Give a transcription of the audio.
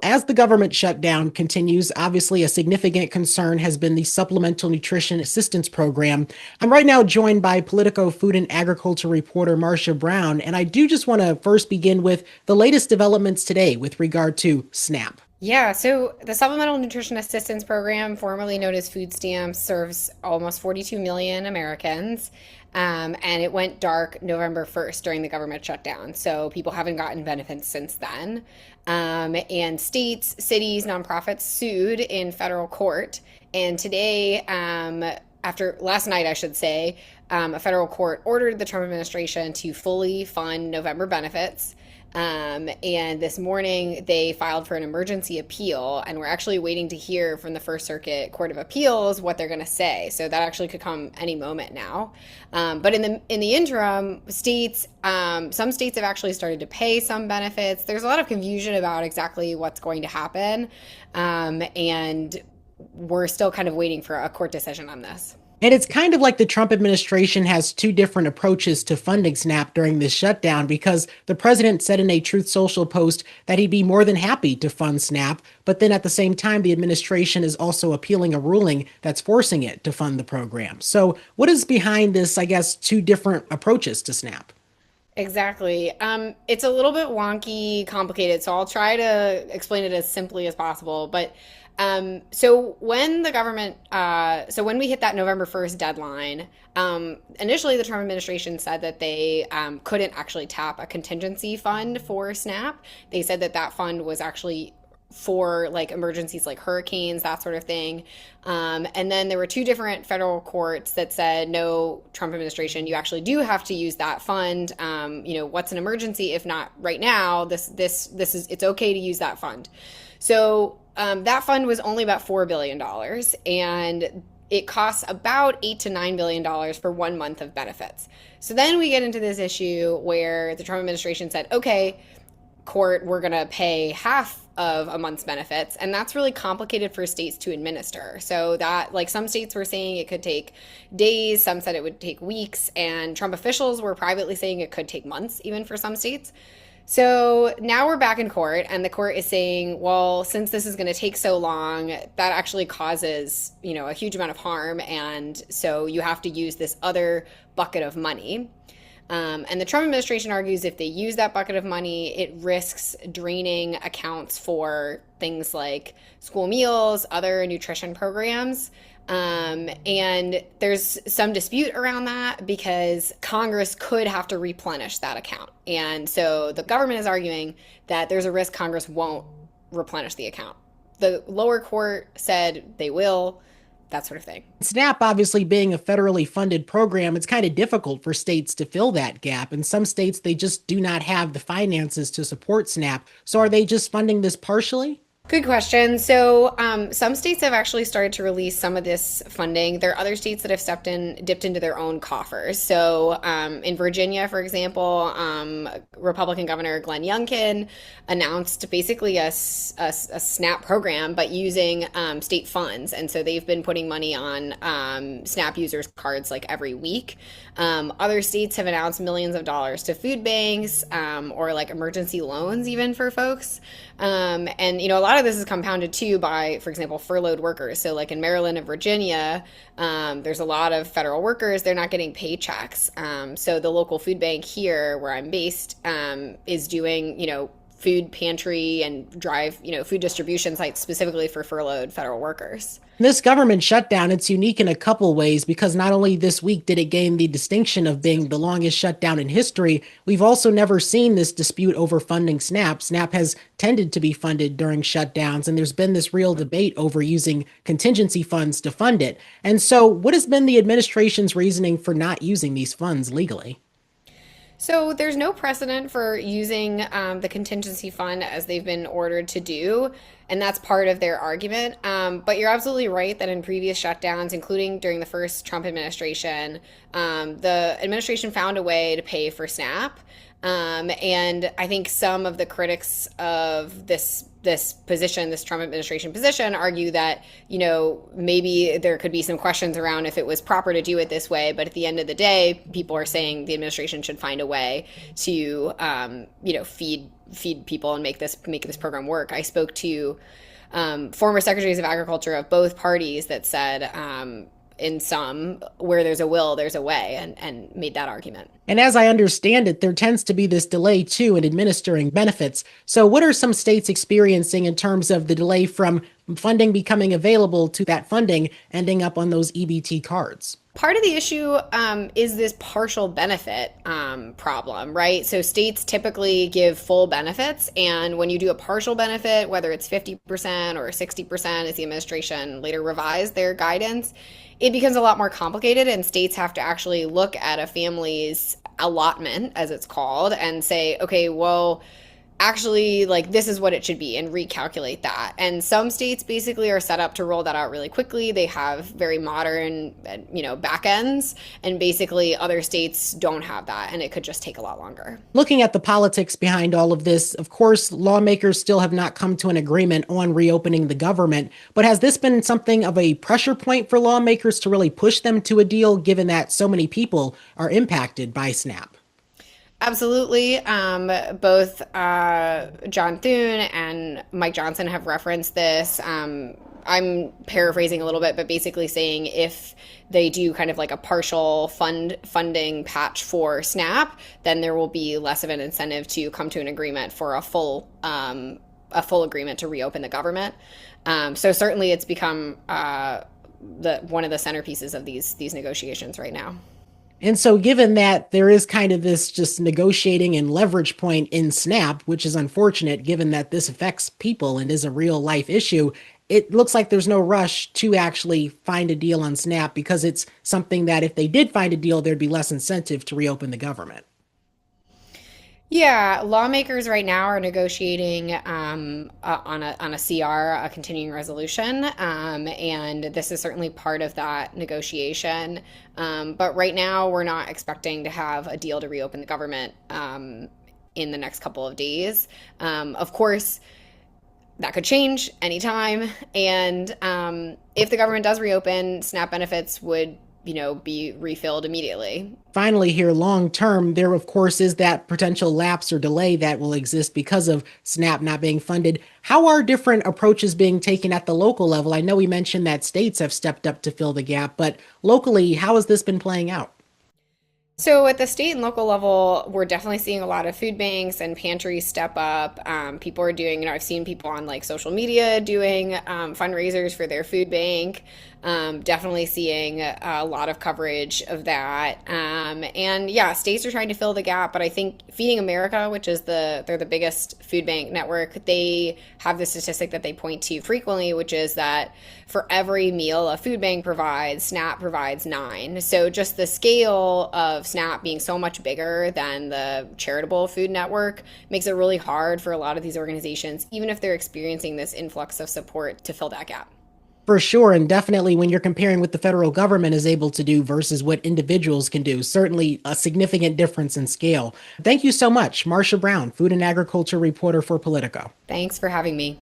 As the government shutdown continues, obviously a significant concern has been the Supplemental Nutrition Assistance Program. I'm right now joined by Politico food and agriculture reporter Marcia Brown, and I do just want to first begin with the latest developments today with regard to SNAP. Yeah, so the Supplemental Nutrition Assistance Program, formerly known as food stamps, serves almost 42 million Americans. And it went dark November 1st during the government shutdown. So people haven't gotten benefits since then. And states, cities, nonprofits sued in federal court. And today, after last night, I should say, a federal court ordered the Trump administration to fully fund November benefits. And this morning they filed for an emergency appeal, and we're actually waiting to hear from the First Circuit Court of Appeals what they're going to say. So that actually could come any moment now. But in the interim, some states have actually started to pay some benefits. There's a lot of confusion about exactly what's going to happen, and we're still kind of waiting for a court decision on this. And it's kind of like the Trump administration has two different approaches to funding SNAP during this shutdown because the president said in a Truth Social post that he'd be more than happy to fund SNAP, but then at the same time, the administration is also appealing a ruling that's forcing it to fund the program. So, what is behind this, I guess, two different approaches to SNAP? Exactly. It's a little bit wonky, complicated, so I'll try to explain it as simply as possible. But so when we hit that November 1st deadline, initially the Trump administration said that they couldn't actually tap a contingency fund for SNAP. They said that that fund was actually for like emergencies like hurricanes, that sort of thing. And then there were two different federal courts that said, no, Trump administration, you actually do have to use that fund. What's an emergency if not right now? It's okay to use that fund. So that fund was only about $4 billion, and it costs about $8 to $9 billion for 1 month of benefits. So then we get into this issue where the Trump administration said, okay, court, we're going to pay half of a month's benefits. And that's really complicated for states to administer. So that, like, some states were saying it could take days, some said it would take weeks, and Trump officials were privately saying it could take months, even for some states. So now we're back in court, and the court is saying, well, since this is going to take so long, that actually causes, a huge amount of harm, and so you have to use this other bucket of money. And the Trump administration argues if they use that bucket of money, it risks draining accounts for things like school meals, other nutrition programs. And there's some dispute around that because Congress could have to replenish that account. And so the government is arguing that there's a risk Congress won't replenish the account. The lower court said they will, that sort of thing. SNAP obviously being a federally funded program, it's kind of difficult for states to fill that gap. In some states, they just do not have the finances to support SNAP. So are they just funding this partially? Good question. So, some states have actually started to release some of this funding. There are other states that have dipped into their own coffers. So, in Virginia, for example, Republican Governor Glenn Youngkin announced basically a SNAP program, but using state funds. And so they've been putting money on SNAP users' cards like every week. Other states have announced millions of dollars to food banks or like emergency loans, even for folks. And a lot of this is compounded too by, for example, furloughed workers. So like in Maryland and Virginia, there's a lot of federal workers. They're not getting paychecks. So the local food bank here where I'm based is doing, food pantry and food distribution sites specifically for furloughed federal workers. This government shutdown, it's unique in a couple ways because not only this week did it gain the distinction of being the longest shutdown in history, we've also never seen this dispute over funding SNAP. SNAP has tended to be funded during shutdowns, and there's been this real debate over using contingency funds to fund it. And so, what has been the administration's reasoning for not using these funds legally? So there's no precedent for using the contingency fund as they've been ordered to do, and that's part of their argument. But you're absolutely right that in previous shutdowns, including during the first Trump administration, the administration found a way to pay for SNAP. And I think some of the critics of this position, this Trump administration position, argue that, maybe there could be some questions around if it was proper to do it this way. But at the end of the day, people are saying the administration should find a way to, feed people and make this program work. I spoke to former secretaries of agriculture of both parties that said, in some, where there's a will, there's a way, and made that argument. And as I understand it, there tends to be this delay too in administering benefits. So, what are some states experiencing in terms of the delay from funding becoming available to that funding ending up on those EBT cards? Part of the issue is this partial benefit problem, right? So states typically give full benefits, and when you do a partial benefit, whether it's 50% or 60%, as the administration later revised their guidance, it becomes a lot more complicated, and states have to actually look at a family's allotment, as it's called, and say, okay, well, actually, like, this is what it should be, and recalculate that. And some states basically are set up to roll that out really quickly. They have very modern, back ends, and basically other states don't have that, and it could just take a lot longer. Looking at the politics behind all of this, of course, lawmakers still have not come to an agreement on reopening the government. But has this been something of a pressure point for lawmakers to really push them to a deal, given that so many people are impacted by SNAP? Absolutely. Both John Thune and Mike Johnson have referenced this. I'm paraphrasing a little bit, but basically saying if they do kind of like a partial funding patch for SNAP, then there will be less of an incentive to come to an agreement for a full agreement to reopen the government. So certainly, it's become one of the centerpieces of these negotiations right now. And so, given that there is kind of this just negotiating and leverage point in SNAP, which is unfortunate given that this affects people and is a real life issue, it looks like there's no rush to actually find a deal on SNAP because it's something that if they did find a deal, there'd be less incentive to reopen the government. Yeah, lawmakers right now are negotiating on a CR, a continuing resolution, and this is certainly part of that negotiation. But right now, we're not expecting to have a deal to reopen the government in the next couple of days. Of course, that could change anytime, and if the government does reopen, SNAP benefits would be refilled immediately. Finally, here, long term, there, of course, is that potential lapse or delay that will exist because of SNAP not being funded. How are different approaches being taken at the local level? I know we mentioned that states have stepped up to fill the gap, but locally, how has this been playing out? So at the state and local level, we're definitely seeing a lot of food banks and pantries step up. People are doing, I've seen people on like social media doing fundraisers for their food bank. Definitely seeing a lot of coverage of that. And yeah, states are trying to fill the gap, but I think Feeding America, which is they're the biggest food bank network, they have the statistic that they point to frequently, which is that for every meal a food bank provides, SNAP provides 9. So just the scale of SNAP being so much bigger than the charitable food network makes it really hard for a lot of these organizations, even if they're experiencing this influx of support, to fill that gap. For sure, and definitely when you're comparing what the federal government is able to do versus what individuals can do, certainly a significant difference in scale. Thank you so much, Marcia Brown, food and agriculture reporter for Politico. Thanks for having me.